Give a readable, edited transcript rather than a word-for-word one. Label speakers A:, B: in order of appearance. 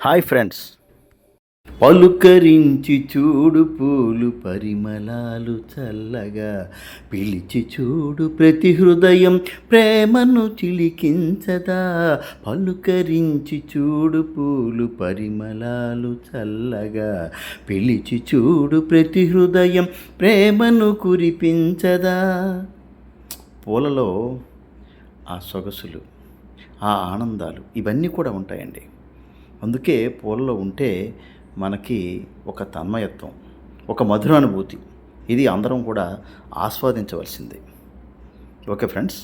A: Hi friends. పలుకరించి చూడు పూలు పరిమళాలు చల్లగా, పిలిచి చూడు ప్రతి హృదయం ప్రేమను చిలికించదా. పలుకరించి చూడు పూలు పరిమళాలు చల్లగా, పిలిచి చూడు ప్రతి హృదయం ప్రేమను కురిపించదా. పూలలో ఆ సొగసులు, ఆ ఆనందాలు ఇవన్నీ కూడా ఉంటాయండి. అందుకే పూలలో ఉంటే మనకి ఒక తన్మయత్వం, ఒక మధురానుభూతి. ఇది అందరం కూడా ఆస్వాదించవలసిందే. Okay friends.